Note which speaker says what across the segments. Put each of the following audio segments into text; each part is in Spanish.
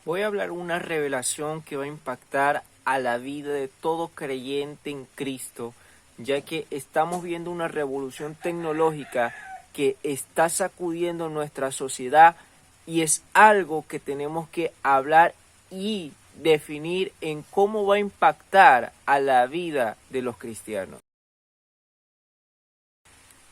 Speaker 1: Voy a hablar una revelación que va a impactar a la vida de todo creyente en Cristo, ya que estamos viendo una revolución tecnológica que está sacudiendo nuestra sociedad y es algo que tenemos que hablar y definir en cómo va a impactar a la vida de los cristianos.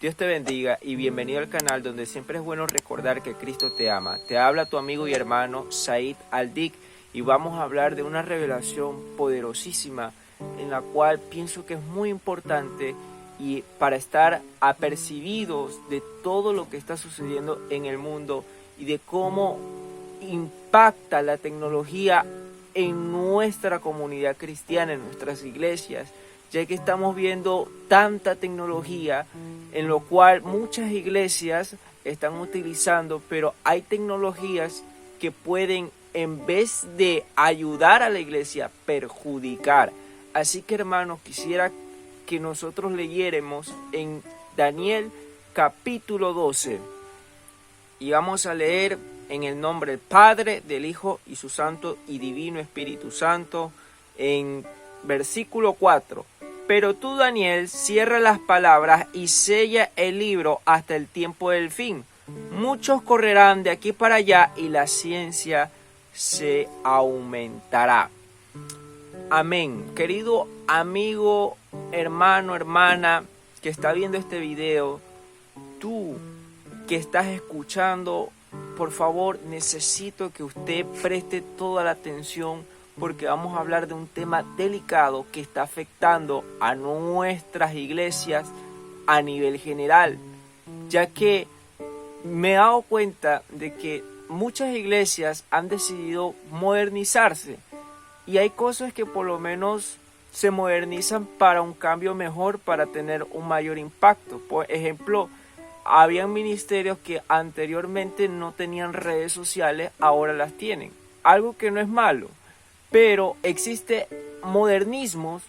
Speaker 1: Dios te bendiga y bienvenido al canal donde siempre es bueno recordar que Cristo te ama. Te habla tu amigo y hermano Said Aldik y vamos a hablar de una revelación poderosísima en la cual pienso que es muy importante y para estar apercibidos de todo lo que está sucediendo en el mundo y de cómo impacta la tecnología en nuestra comunidad cristiana, en nuestras iglesias, ya que estamos viendo tanta tecnología en lo cual muchas iglesias están utilizando, pero hay tecnologías que pueden, en vez de ayudar a la iglesia, perjudicar. Así que, hermanos, quisiera que nosotros leyéramos en Daniel capítulo 12 y vamos a leer en el nombre del Padre, del Hijo y su Santo y Divino Espíritu Santo, en versículo 4. Pero tú, Daniel, cierra las palabras y sella el libro hasta el tiempo del fin. Muchos correrán de aquí para allá y la ciencia se aumentará. Amén. Querido amigo, hermano, hermana que está viendo este video, tú que estás escuchando, por favor, necesito que usted preste toda la atención porque vamos a hablar de un tema delicado que está afectando a nuestras iglesias a nivel general, ya que me he dado cuenta de que muchas iglesias han decidido modernizarse y hay cosas que por lo menos se modernizan para un cambio mejor, para tener un mayor impacto. Por ejemplo, habían ministerios que anteriormente no tenían redes sociales, ahora las tienen, algo que no es malo. Pero existen modernismos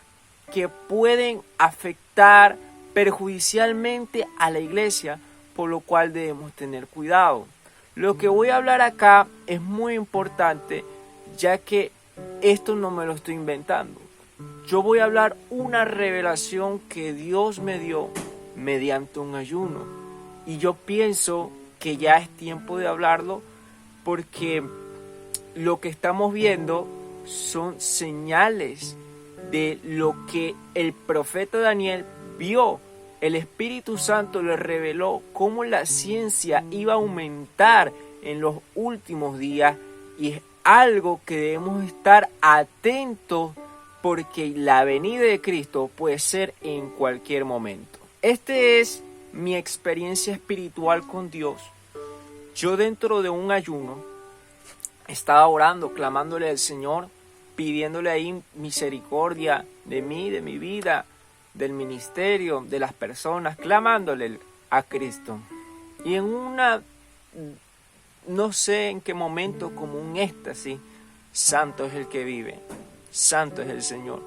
Speaker 1: que pueden afectar perjudicialmente a la iglesia, por lo cual debemos tener cuidado. Lo que voy a hablar acá es muy importante, ya que esto no me lo estoy inventando. Yo voy a hablar una revelación que Dios me dio mediante un ayuno. Y yo pienso que ya es tiempo de hablarlo porque lo que estamos viendo son señales de lo que el profeta Daniel vio. El Espíritu Santo le reveló cómo la ciencia iba a aumentar en los últimos días y es algo que debemos estar atentos porque la venida de Cristo puede ser en cualquier momento. Esta es mi experiencia espiritual con Dios. Yo dentro de un ayuno estaba orando, clamándole al Señor, pidiéndole ahí misericordia de mí, de mi vida, del ministerio, de las personas, clamándole a Cristo. Y en no sé en qué momento, como un éxtasis, santo es el que vive, santo es el Señor.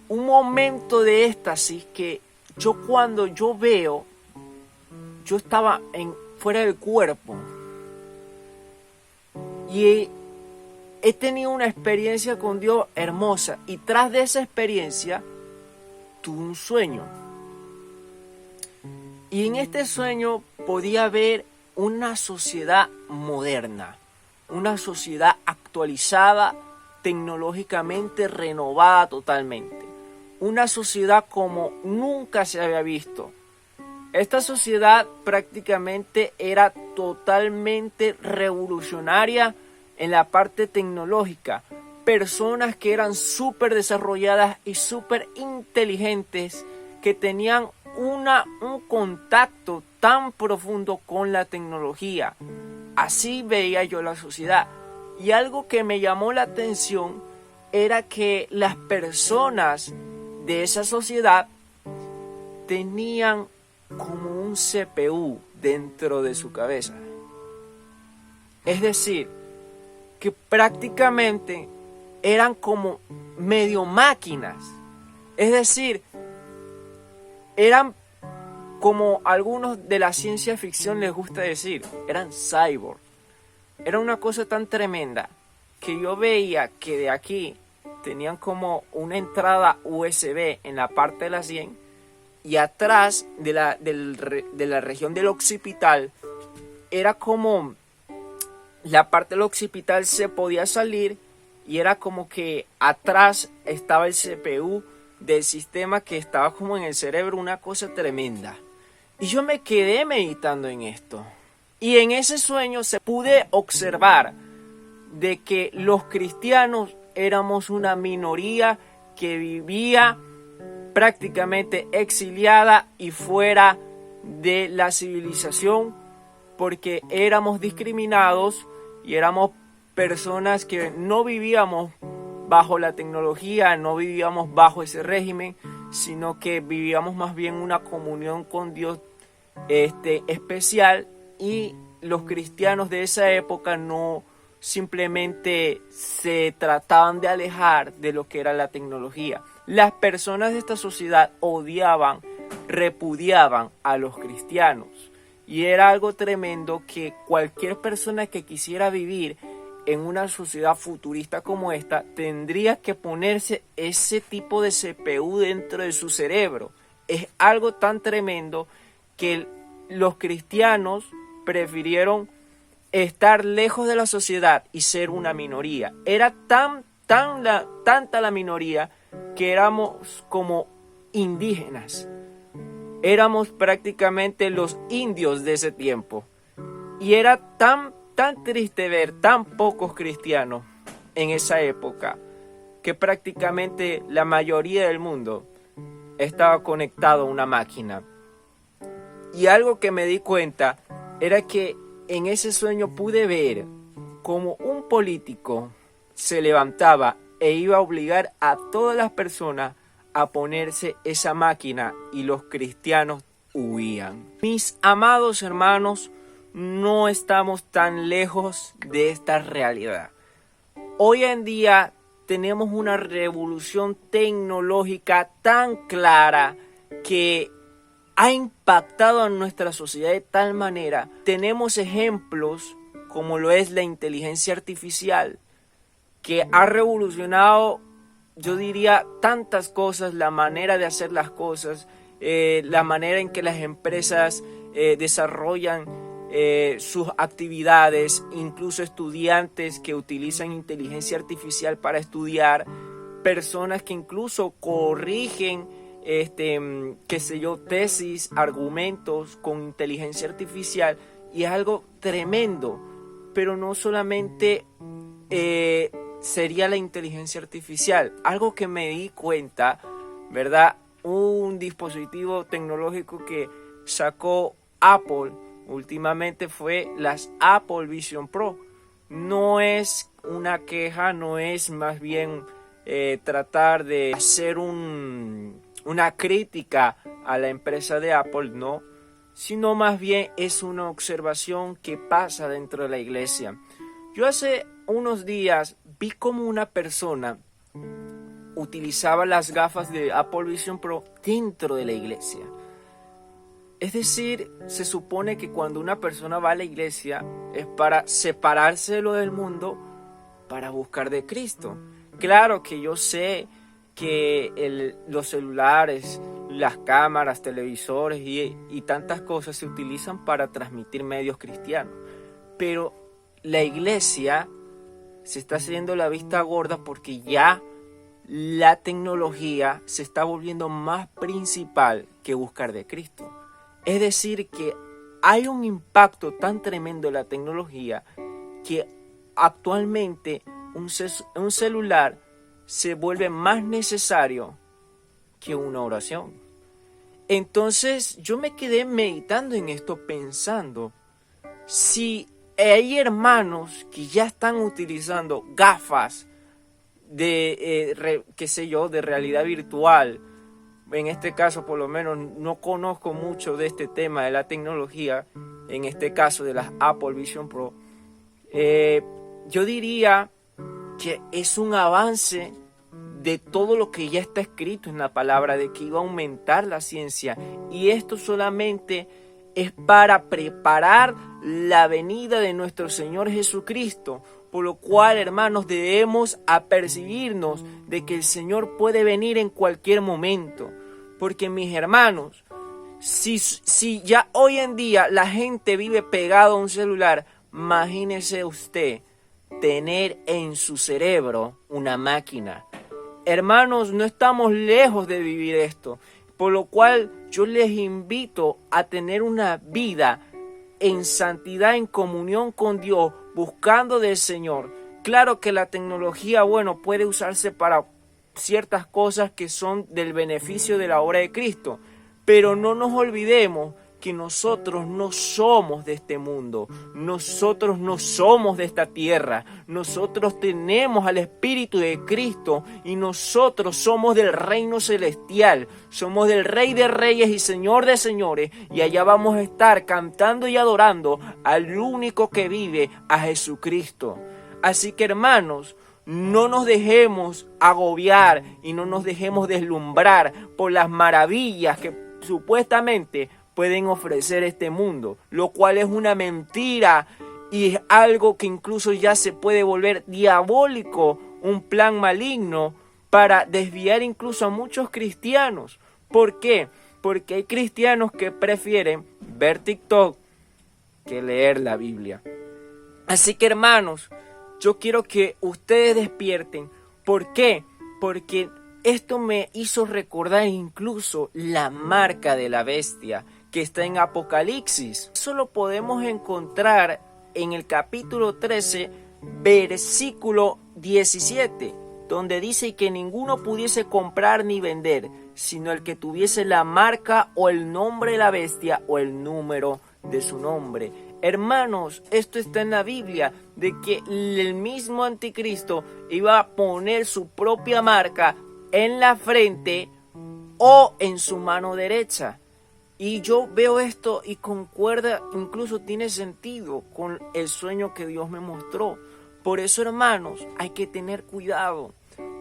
Speaker 1: Un momento de éxtasis que cuando yo veo, yo estaba fuera del cuerpo. Y he tenido una experiencia con Dios hermosa. Y tras de esa experiencia, tuve un sueño. Y en este sueño podía ver una sociedad moderna. Una sociedad actualizada, tecnológicamente renovada totalmente. Una sociedad como nunca se había visto. Esta sociedad prácticamente era totalmente revolucionaria en la parte tecnológica. Personas que eran súper desarrolladas y súper inteligentes, que tenían un contacto tan profundo con la tecnología. Así veía yo la sociedad. Y algo que me llamó la atención era que las personas de esa sociedad tenían como un CPU dentro de su cabeza. Es decir, que prácticamente eran como medio máquinas. Es decir, eran como algunos de la ciencia ficción les gusta decir, eran cyborg. Era una cosa tan tremenda que yo veía que de aquí tenían como una entrada USB en la parte de la sien y atrás de la región del occipital era como la parte del occipital se podía salir y era como que atrás estaba el CPU del sistema que estaba como en el cerebro, una cosa tremenda. Y yo me quedé meditando en esto. Y en ese sueño se pude observar de que los cristianos éramos una minoría que vivía prácticamente exiliada y fuera de la civilización porque éramos discriminados y éramos personas que no vivíamos bajo la tecnología, no vivíamos bajo ese régimen, sino que vivíamos más bien una comunión con Dios especial, y los cristianos de esa época no simplemente se trataban de alejar de lo que era la tecnología. Las personas de esta sociedad odiaban, repudiaban a los cristianos, y era algo tremendo que cualquier persona que quisiera vivir en una sociedad futurista como esta tendría que ponerse ese tipo de CPU dentro de su cerebro. Es algo tan tremendo que los cristianos prefirieron estar lejos de la sociedad y ser una minoría. Era tanta la minoría que éramos como indígenas. Éramos prácticamente los indios de ese tiempo. Y era tan triste ver tan pocos cristianos en esa época que prácticamente la mayoría del mundo estaba conectado a una máquina. Y algo que me di cuenta era que en ese sueño pude ver como un político se levantaba e iba a obligar a todas las personas a ponerse esa máquina, y los cristianos huían. Mis amados hermanos, no estamos tan lejos de esta realidad. Hoy en día tenemos una revolución tecnológica tan clara que ha impactado en nuestra sociedad de tal manera. Tenemos ejemplos como lo es la inteligencia artificial, que ha revolucionado, yo diría, tantas cosas, la manera de hacer las cosas, la manera en que las empresas desarrollan sus actividades, incluso estudiantes que utilizan inteligencia artificial para estudiar, personas que incluso corrigen tesis, argumentos con inteligencia artificial, y es algo tremendo. Pero no solamente sería la inteligencia artificial. Algo que me di cuenta, ¿verdad? Un dispositivo tecnológico que sacó Apple últimamente fue las Apple Vision Pro. No es una queja, no es más bien tratar de hacer una crítica a la empresa de Apple, no, sino más bien es una observación que pasa dentro de la iglesia. Yo hace unos días vi como una persona utilizaba las gafas de Apple Vision Pro dentro de la iglesia. Es decir, se supone que cuando una persona va a la iglesia es para separarse de lo del mundo, para buscar de Cristo. Claro que yo sé que los celulares, las cámaras, televisores y tantas cosas se utilizan para transmitir medios cristianos, pero la iglesia se está haciendo la vista gorda porque ya la tecnología se está volviendo más principal que buscar de Cristo. Es decir, que hay un impacto tan tremendo en la tecnología que actualmente un celular se vuelve más necesario que una oración. Entonces yo me quedé meditando en esto, pensando, si hay hermanos que ya están utilizando gafas de realidad virtual. En este caso, por lo menos, no conozco mucho de este tema de la tecnología, en este caso de las Apple Vision Pro. Yo diría que es un avance de todo lo que ya está escrito en la palabra, de que iba a aumentar la ciencia. Y esto solamente es para preparar la venida de nuestro Señor Jesucristo. Por lo cual, hermanos, debemos apercibirnos de que el Señor puede venir en cualquier momento. Porque, mis hermanos, si ya hoy en día la gente vive pegado a un celular, imagínese usted tener en su cerebro una máquina. Hermanos, no estamos lejos de vivir esto, por lo cual yo les invito a tener una vida en santidad, en comunión con Dios, buscando del Señor. Claro que la tecnología, puede usarse para ciertas cosas que son del beneficio de la obra de Cristo, pero no nos olvidemos que nosotros no somos de este mundo, nosotros no somos de esta tierra, nosotros tenemos al Espíritu de Cristo y nosotros somos del reino celestial, somos del Rey de Reyes y Señor de Señores, y allá vamos a estar cantando y adorando al único que vive, a Jesucristo. Así que, hermanos, no nos dejemos agobiar y no nos dejemos deslumbrar por las maravillas que supuestamente pueden ofrecer este mundo, lo cual es una mentira y es algo que incluso ya se puede volver diabólico, un plan maligno para desviar incluso a muchos cristianos. ¿Por qué? Porque hay cristianos que prefieren ver TikTok que leer la Biblia. Así que, hermanos, yo quiero que ustedes despierten. ¿Por qué? Porque esto me hizo recordar incluso la marca de la bestia que está en Apocalipsis. Eso lo podemos encontrar en el capítulo 13, versículo 17, donde dice que ninguno pudiese comprar ni vender, sino el que tuviese la marca o el nombre de la bestia o el número de su nombre. Hermanos, esto está en la Biblia, de que el mismo anticristo iba a poner su propia marca en la frente o en su mano derecha. Y yo veo esto y concuerda, incluso tiene sentido con el sueño que Dios me mostró. Por eso, hermanos, hay que tener cuidado.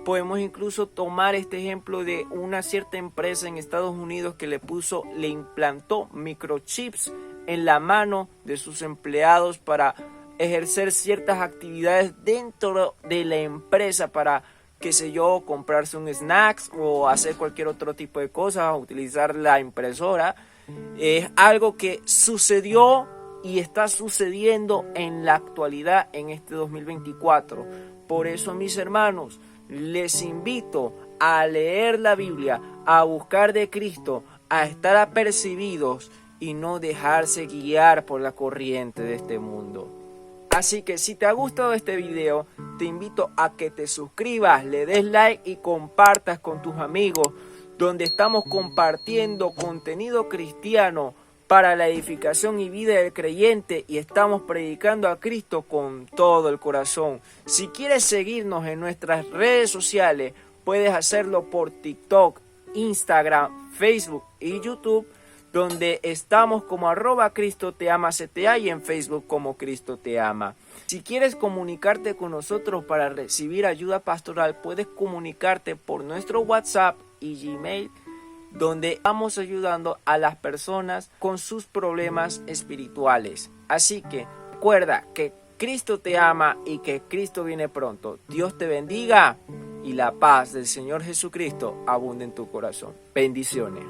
Speaker 1: Podemos incluso tomar este ejemplo de una cierta empresa en Estados Unidos que le implantó microchips en la mano de sus empleados para ejercer ciertas actividades dentro de la empresa para, qué sé yo, comprarse un snacks o hacer cualquier otro tipo de cosas, utilizar la impresora. Es algo que sucedió y está sucediendo en la actualidad en este 2024. Por eso, mis hermanos, les invito a leer la Biblia, a buscar de Cristo, a estar apercibidos y no dejarse guiar por la corriente de este mundo. Así que si te ha gustado este video, te invito a que te suscribas, le des like y compartas con tus amigos, donde estamos compartiendo contenido cristiano para la edificación y vida del creyente y estamos predicando a Cristo con todo el corazón. Si quieres seguirnos en nuestras redes sociales, puedes hacerlo por TikTok, Instagram, Facebook y YouTube, donde estamos como @CristoTeamaCTA y en Facebook como Cristo Te Ama. Si quieres comunicarte con nosotros para recibir ayuda pastoral, puedes comunicarte por nuestro WhatsApp y Gmail, donde vamos ayudando a las personas con sus problemas espirituales. Así que recuerda que Cristo te ama y que Cristo viene pronto. Dios te bendiga y la paz del Señor Jesucristo abunde en tu corazón. Bendiciones.